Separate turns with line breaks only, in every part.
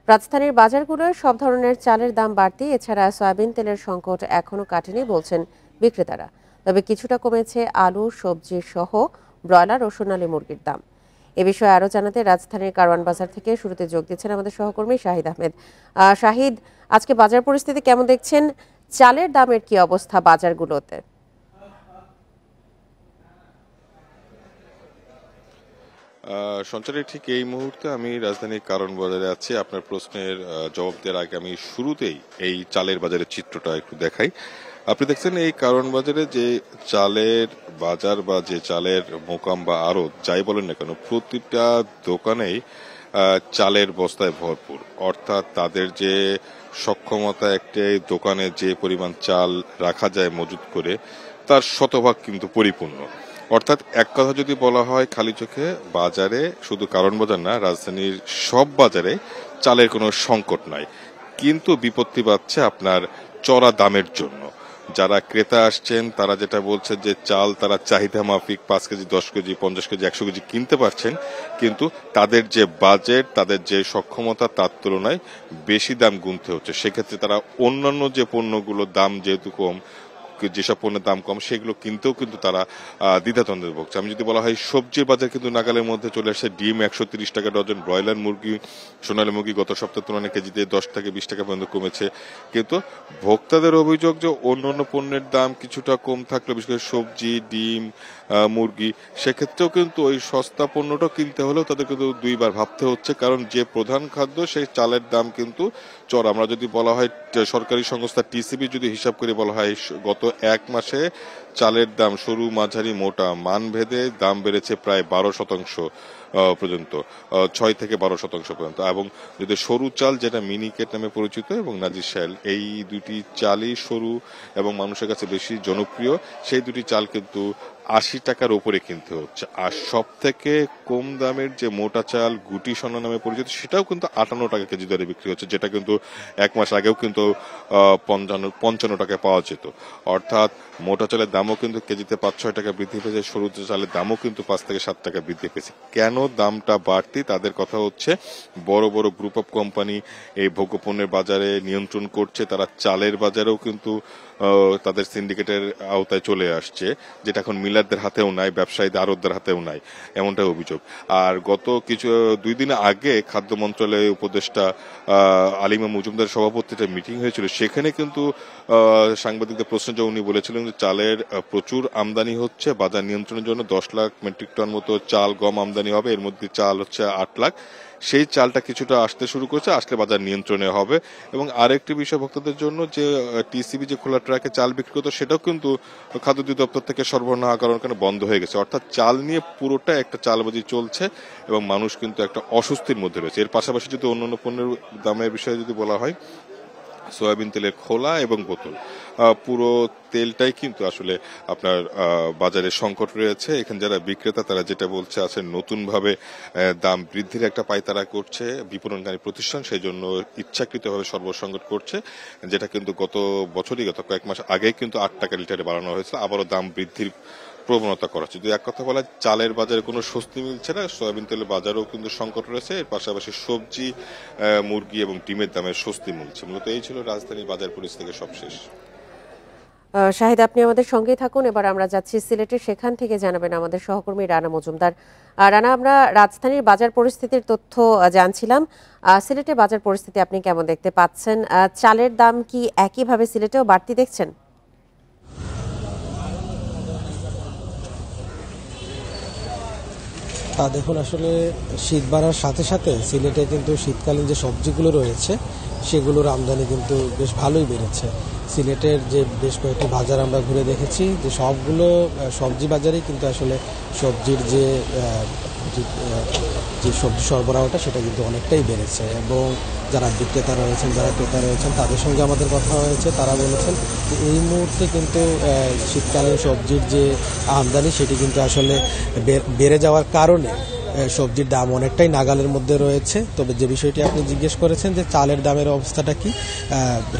রাজধানীর বাজারগুলোয় সব ধরনের চালের দাম বাড়তি, এছাড়া সয়াবিন তেলের সংকট এখনও কাটেনি বলছেন বিক্রেতারা। তবে কিছুটা কমেছে আলু, সবজি সহ ব্রয়লার ও সোনালী মুরগির দাম। এ বিষয়ে আরও জানাতে রাজধানীর কারওয়ান বাজার থেকে শুরুতে যোগ দিচ্ছেন আমাদের সহকর্মী শাহিদ আহমেদ। শাহিদ, আজকে বাজার পরিস্থিতি কেমন দেখছেন? চালের দামের কি অবস্থা বাজারগুলোতে?
সঞ্চারে ঠিক এই মুহূর্তে আমি রাজধানীর কারওয়ান বাজারে আছি। আপনার প্রশ্নের জবাব দেওয়ার আগে আমি শুরুতেই এই চালের বাজারের চিত্রটা একটু দেখাই। আপনি দেখছেন এই কারওয়ান বাজারে যে চালের বাজার বা যে চালের মোকাম বা আড়ত যাই বলেন না কেন, প্রতিটা দোকানেই চালের বস্তায় ভরপুর। অর্থাৎ তাদের যে সক্ষমতা একটি দোকানে যে পরিমাণ চাল রাখা যায় মজুত করে, তার শতভাগ কিন্তু পরিপূর্ণ। অর্থাৎ এক কথা যদি বলা হয়, খালি চোখে বাজারে, শুধু কারওয়ান বাজার না, রাজধানীর সব বাজারে চালের কোনো সংকট নাই। কিন্তু বিপত্তি বাড়ছে আপনার চড়া দামের জন্য। যারা ক্রেতা আসছেন তারা যেটা বলছেন যে চাল তারা চাহিদা মাফিক 5 কেজি, 10 কেজি, 50 কেজি, 100 কেজি কিনতে পারছেন, কিন্তু তাদের যে বাজেট, তাদের যে সক্ষমতা, তার তুলনায় বেশি দাম গুনতে হচ্ছে। সেক্ষেত্রে তারা অন্যান্য যে পণ্যগুলোর দাম যেহেতু কম, যেসব পণ্যের দাম কম, সেগুলো কিনতেও কিন্তু তারা দ্বিধাদ্বন্দ্বে ভুগছে। আমি যদি বলা হয়, সবজির বাজার কিন্তু নাগালের মধ্যে চলে আসছে। ডিম 130 টাকা ডজন, ব্রয়লার মুরগি, সোনালী মুরগি গত সপ্তাহের তুলনায় কেজিতে 10 থেকে 20 টাকা পর্যন্ত কমেছে। কিন্তু ভোক্তাদের অভিযোগ যে অন্যান্য পণ্যের দাম কিছুটা কম থাকলে, বিশেষ করে সবজি, ডিম, মুরগি, সেক্ষেত্রেও কিন্তু ওই সস্তা পণ্যটা কিনতে হলেও তাদের কিন্তু দুইবার ভাবতে হচ্ছে, কারণ যে প্রধান খাদ্য সেই চালের দাম কিন্তু চড়া। আমরা যদি বলা হয়, সরকারি সংস্থা টিসিবি যদি হিসাব করে বলা হয়, গত এক মাসে চালের দাম সরু, মাঝারি, মোটা মান ভেদে দাম বেড়েছে প্রায় 12% পর্যন্ত, 6 থেকে 12% পর্যন্ত। এবং যদি সরু চাল, যেটা মিনিকেট নামে পরিচিত, এবং নাজিরশাইল, এই দুটি চালই সরু এবং মানুষের কাছে বেশি জনপ্রিয়, সেই দুটি চাল কিন্তু 80 টাকার উপরে কিনতে হচ্ছে। আর সব থেকে কম দামের যে মোটা চাল, গুটি সোনা নামে পরিচিত, সেটাও কিন্তু 58 টাকা কেজি দরে বিক্রি হচ্ছে, যেটা কিন্তু এক মাস আগেও কিন্তু 55 টাকায় পাওয়া যেত। অর্থাৎ মোটা চালের দামও কিন্তু কেজিতে 5-6 টাকা বৃদ্ধি পেয়েছে, সরু চালের দামও কিন্তু 5 থেকে 7 টাকা বৃদ্ধি পেয়েছে। কেন দামটা বাড়তি? তাদের কথা হচ্ছে, বড় বড় গ্রুপ অফ কোম্পানি এই ভোগ্যপণ্যের বাজারে নিয়ন্ত্রণ করছে। তারা চালের বাজারেও কিন্তু তাদের সিন্ডিকেটের আওতায় চলে আসছে, যেটা এখন মিলারদের হাতেও নাই, ব্যবসায়ীদের, আড়তদের হাতেও নাই, এমনটাই অভিযোগ। আর গত 2 দিন আগে খাদ্য মন্ত্রণালয়ের উপদেষ্টা আলিমা মজুমদার সভাপতিতে মিটিং হয়েছিল। সেখানে কিন্তু সাংবাদিকদের প্রশ্নের জবাবে উনি বলেছিলেন যে চালের প্রচুর আমদানি হচ্ছে, বাজার নিয়ন্ত্রণের জন্য 10 লাখ মেট্রিক টন মতো চাল, গম আমদানি হবে। এর মধ্যে চাল হচ্ছে 8 লাখ। সেই চালটা কিছুটা আসতে শুরু করেছে, আসলে বাজার নিয়ন্ত্রণে হবে। এবং আরেকটি বিষয় ভোক্তাদের জন্য, যে টিসিবি যে খোলা ট্রাকে চাল বিক্রি করতো, সেটাও কিন্তু খাদ্য অধিদপ্তর থেকে সরবরাহ করার কারণে বন্ধ হয়ে গেছে। অর্থাৎ চাল নিয়ে পুরোটা একটা চালবাজি চলছে এবং মানুষ কিন্তু একটা অস্বস্তির মধ্যে রয়েছে। এর পাশাপাশি যদি অন্যান্য পণ্যের দামের বিষয়ে যদি বলা হয়, সয়াবিন তেলের খোলা এবং বোতল, পুরো তেলটাই কিন্তু আসলে আপনার বাজারে সংকট রয়েছে। এখানে যারা বিক্রেতা, তারা যেটা বলছে আছে, নতুন ভাবে দাম বৃদ্ধির একটা পায়তারা করছে বিপণনকারী প্রতিষ্ঠান, সেই জন্য ইচ্ছাকৃতভাবে সর্বসংকট করছে, যেটা কিন্তু গত বছরই, গত কয়েক মাস আগেই কিন্তু 8 টাকা লিটারে বাড়ানো হয়েছিল, আবারও দাম বৃদ্ধির প্রবণতা করা হচ্ছে। যদি এক কথা বলা, চালের বাজারে কোনো স্বস্তি মিলছে না, সয়াবিন তেলের বাজারেও কিন্তু সংকট রয়েছে। এর পাশাপাশি সবজি, মুরগি এবং ডিমের দামের স্বস্তি মিলছে। মূলত এই ছিল রাজধানীর বাজার পরিস্থিতি থেকে সবশেষ।
শাহিদ, আপনি আমাদের সঙ্গেই থাকুন। এবার আমরা যাচ্ছি সিলেটে, সেখান থেকে জানাবেন আমাদের সহকর্মী রানা মজুমদার। রানা, আমরা রাজধানীর বাজার পরিস্থিতির তথ্য জানছিলাম। সিলেটে বাজার পরিস্থিতি আপনি কেমন দেখতে পাচ্ছেন? চালের দাম কি একইভাবে সিলেটেও বাড়তি দেখছেন?
দেখুন, আসলে শীত বাড়ার সাথে সাথে সিলেটে কিন্তু শীতকালীন যে সবজিগুলো রয়েছে সেগুলোর আমদানি কিন্তু বেশ ভালোই বেড়েছে। সিলেটের যে বেশ কয়েকটি বাজার আমরা ঘুরে দেখেছি, যে সবগুলো সবজি বাজারেই কিন্তু আসলে সবজির যে সবজি সরবরাহটা সেটা কিন্তু অনেকটাই বেড়েছে। এবং যারা বিক্রেতা রয়েছেন, যারা ক্রেতা রয়েছেন, তাদের সঙ্গে আমাদের কথা হয়েছে। তারা বলেছেন যে এই মুহূর্তে কিন্তু শীতকালীন সবজির যে আমদানি সেটি কিন্তু আসলে বেড়ে যাওয়ার কারণে সবজির দাম অনেকটাই নাগালের মধ্যে রয়েছে। তবে যে বিষয়টি আপনি জিজ্ঞেস করেছেন যে চালের দামের অবস্থাটা কি,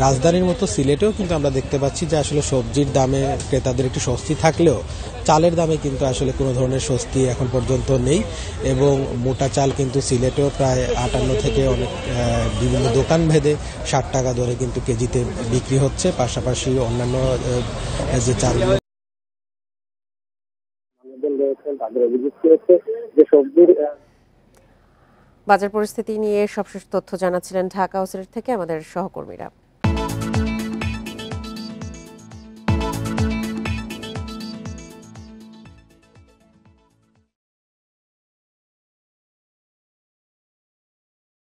রাজধানীর মতো সিলেটেও কিন্তু আমরা দেখতে পাচ্ছি যে আসলে সবজির দামে ক্রেতাদের একটু স্বস্তি থাকলেও চালের দামে কিন্তু আসলে কোনো ধরনের স্বস্তি এখন পর্যন্ত নেই। এবং মোটা চাল কিন্তু সিলেটেও প্রায় 58 থেকে অনেক বিভিন্ন দোকান ভেদে 60 টাকা দরে কিন্তু কেজিতে বিক্রি হচ্ছে। পাশাপাশি অন্যান্য যে চালগুলো
তাদের অভিযোগ করেছে যে সবজির
বাজার পরিস্থিতি নিয়ে সবশেষ তথ্য জানাচ্ছিলেন ঢাকা ও সিলেট থেকে আমাদের সহকর্মীরা।